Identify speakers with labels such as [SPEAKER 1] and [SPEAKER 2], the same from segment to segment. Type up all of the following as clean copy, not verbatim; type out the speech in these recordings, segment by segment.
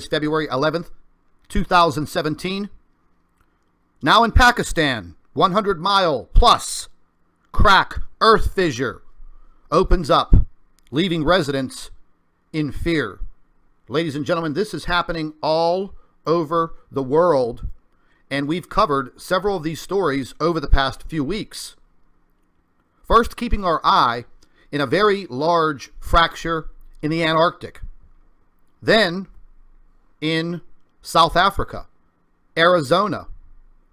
[SPEAKER 1] February 11th, 2017. Now in Pakistan, 100-mile plus crack earth fissure opens up, leaving residents in fear. Ladies and gentlemen, this is happening all over the world, and we've covered several of these stories over the past few weeks. First, keeping our eye in a very large fracture in the Antarctic. Then in South Africa, Arizona,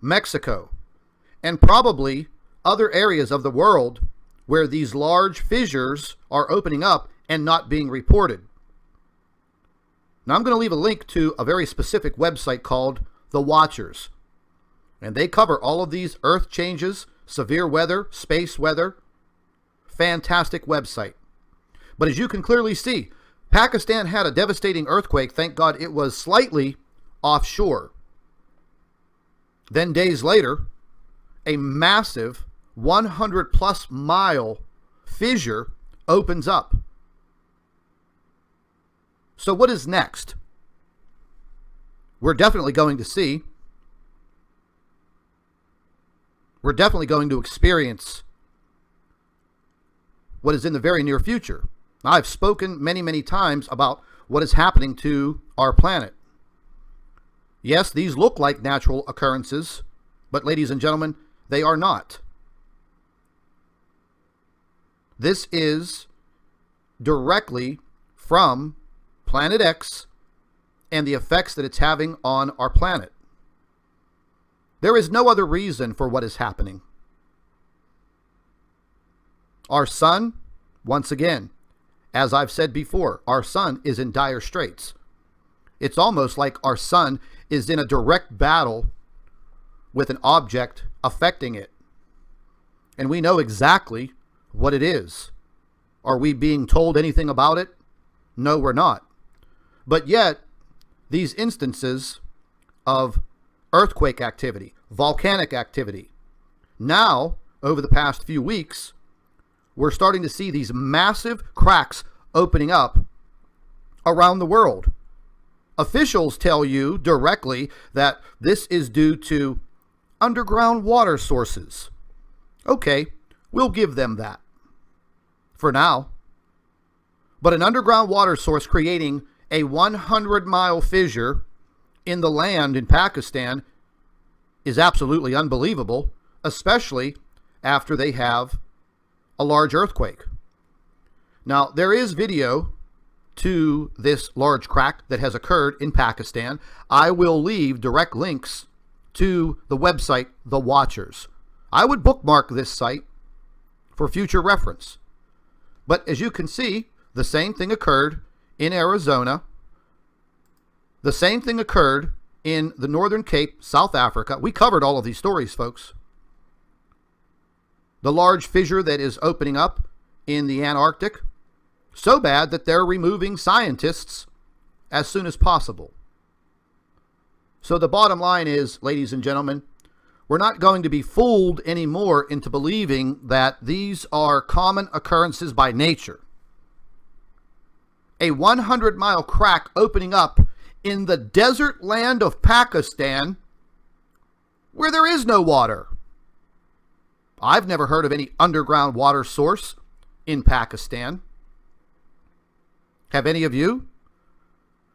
[SPEAKER 1] Mexico, and probably other areas of the world where these large fissures are opening up and not being reported. Now I'm going to leave a link to a very specific website called The Watchers. And they cover all of these earth changes, severe weather, space weather. Fantastic website. But as you can clearly see, Pakistan had a devastating earthquake. Thank God it was slightly offshore. Then days later, a massive 100-plus mile fissure opens up. So what is next? We're definitely going to see. We're definitely going to experience what is in the very near future. Now, I've spoken many, many times about what is happening to our planet. Yes, these look like natural occurrences, but ladies and gentlemen, they are not. This is directly from Planet X and the effects that it's having on our planet. There is no other reason for what is happening. Our sun, once again, as I've said before, our sun is in dire straits. It's almost like our sun is in a direct battle with an object affecting it. And we know exactly what it is. Are we being told anything about it? No, we're not. But yet, these instances of earthquake activity, volcanic activity, now, over the past few weeks, we're starting to see these massive cracks opening up around the world. Officials tell you directly that this is due to underground water sources. Okay, we'll give them that for now. But an underground water source creating a 100-mile fissure in the land in Pakistan is absolutely unbelievable, especially after they have a large earthquake. Now, there is video to this large crack that has occurred in Pakistan. I will leave direct links to the website, The Watchers. I would bookmark this site for future reference. But as you can see, the same thing occurred in Arizona. The same thing occurred in the Northern Cape, South Africa. We covered all of these stories, folks. The large fissure that is opening up in the Antarctic, so bad that they're removing scientists as soon as possible. So the bottom line is, ladies and gentlemen, we're not going to be fooled anymore into believing that these are common occurrences by nature. A 100-mile crack opening up in the desert land of Pakistan where there is no water. I've never heard of any underground water source in Pakistan. Have any of you?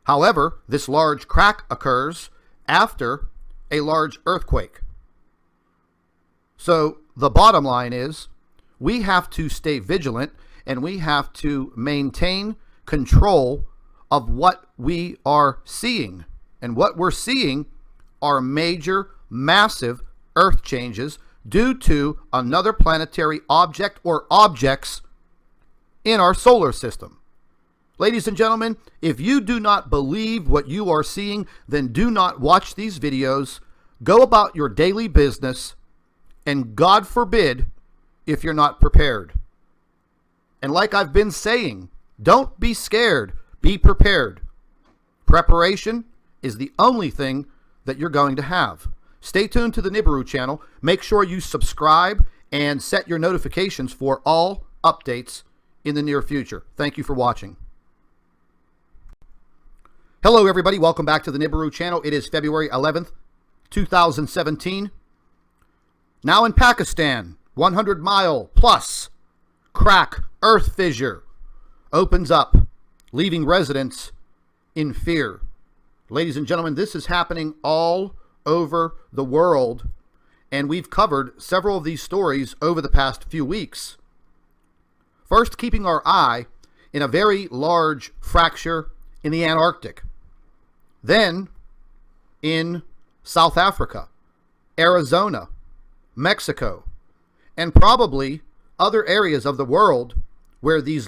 [SPEAKER 1] However, this large crack occurs after a large earthquake. So the bottom line is we have to stay vigilant and we have to maintain control of what we are seeing. And what we're seeing are major, massive earth changes due to another planetary object or objects in our solar system. Ladies and gentlemen, if you do not believe what you are seeing, then do not watch these videos. Go about your daily business, and God forbid if you're not prepared. And like I've been saying, don't be scared, be prepared. Preparation is the only thing that you're going to have. Stay tuned to the NIBIRU channel. Make sure you subscribe and set your notifications for all updates in the near future. Thank you for watching. Hello everybody, welcome back to the NIBIRU channel. It is February 11th, 2017. Now in Pakistan, 100-mile plus crack earth fissure opens up, leaving residents in fear. Ladies and gentlemen, this is happening all over the world, and we've covered several of these stories over the past few weeks. First, keeping our eye in a very large fracture in the Antarctic. Then in South Africa, Arizona, Mexico, and probably other areas of the world where these